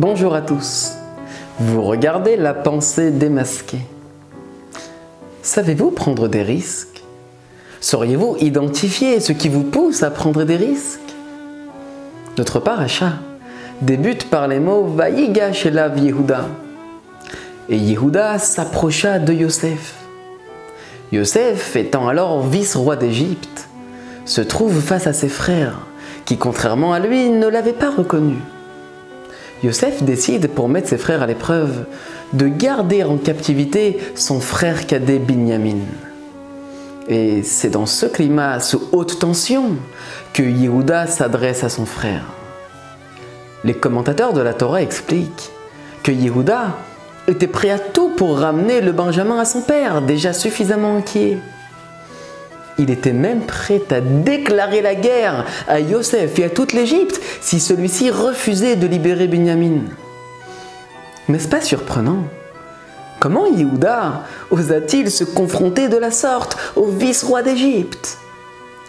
Bonjour à tous. Vous regardez la pensée démasquée. Savez-vous prendre des risques? Sauriez-vous identifier ce qui vous pousse à prendre des risques? Notre paracha débute par les mots Vayigash elav Yehuda. Et Yehuda s'approcha de Yosef. Yosef, étant alors vice-roi d'Égypte, se trouve face à ses frères qui, contrairement à lui, ne l'avaient pas reconnu. Yosef décide, pour mettre ses frères à l'épreuve, de garder en captivité son frère cadet Binyamin. Et c'est dans ce climat, sous haute tension, que Yehuda s'adresse à son frère. Les commentateurs de la Torah expliquent que Yehuda était prêt à tout pour ramener le Benjamin à son père, déjà suffisamment inquiet. Il était même prêt à déclarer la guerre à Yosef et à toute l'Égypte si celui-ci refusait de libérer Binyamin. N'est-ce pas surprenant? Comment Yehuda osa-t-il se confronter de la sorte au vice-roi d'Égypte?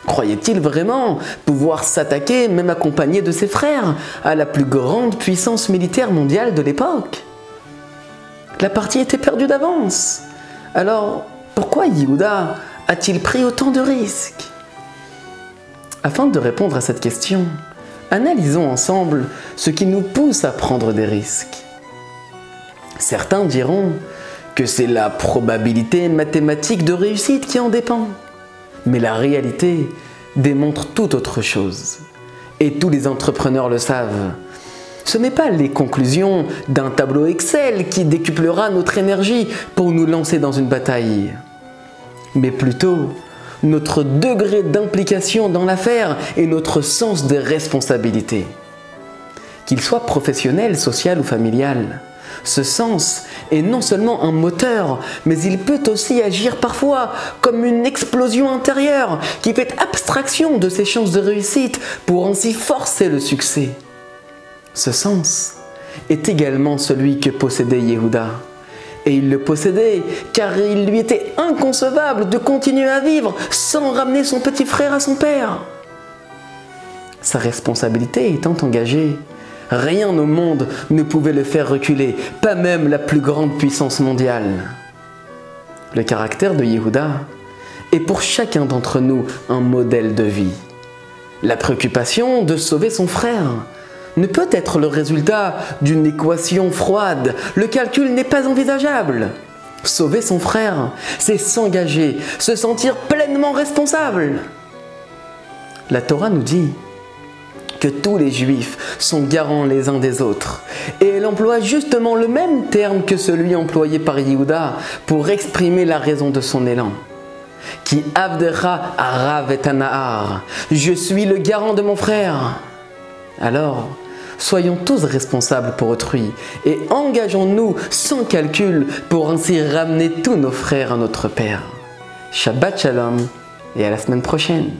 Croyait-il vraiment pouvoir s'attaquer, même accompagné de ses frères, à la plus grande puissance militaire mondiale de l'époque? La partie était perdue d'avance. Alors, pourquoi Yehuda a-t-il pris autant de risques? Afin de répondre à cette question, analysons ensemble ce qui nous pousse à prendre des risques. Certains diront que c'est la probabilité mathématique de réussite qui en dépend. Mais la réalité démontre tout autre chose. Et tous les entrepreneurs le savent. Ce n'est pas les conclusions d'un tableau Excel qui décuplera notre énergie pour nous lancer dans une bataille, mais plutôt notre degré d'implication dans l'affaire et notre sens des responsabilités. Qu'il soit professionnel, social ou familial, ce sens est non seulement un moteur, mais il peut aussi agir parfois comme une explosion intérieure qui fait abstraction de ses chances de réussite pour ainsi forcer le succès. Ce sens est également celui que possédait Yehuda. Et il le possédait car il lui était inconcevable de continuer à vivre sans ramener son petit frère à son père. Sa responsabilité étant engagée, rien au monde ne pouvait le faire reculer, pas même la plus grande puissance mondiale. Le caractère de Yehuda est pour chacun d'entre nous un modèle de vie. La préoccupation de sauver son frère ne peut être le résultat d'une équation froide. Le calcul n'est pas envisageable. Sauver son frère, c'est s'engager, se sentir pleinement responsable. La Torah nous dit que tous les Juifs sont garants les uns des autres. Et elle emploie justement le même terme que celui employé par Yehuda pour exprimer la raison de son élan. Ki avdecha arav et anahar. Je suis le garant de mon frère. Alors, soyons tous responsables pour autrui et engageons-nous sans calcul pour ainsi ramener tous nos frères à notre Père. Shabbat Shalom et à la semaine prochaine.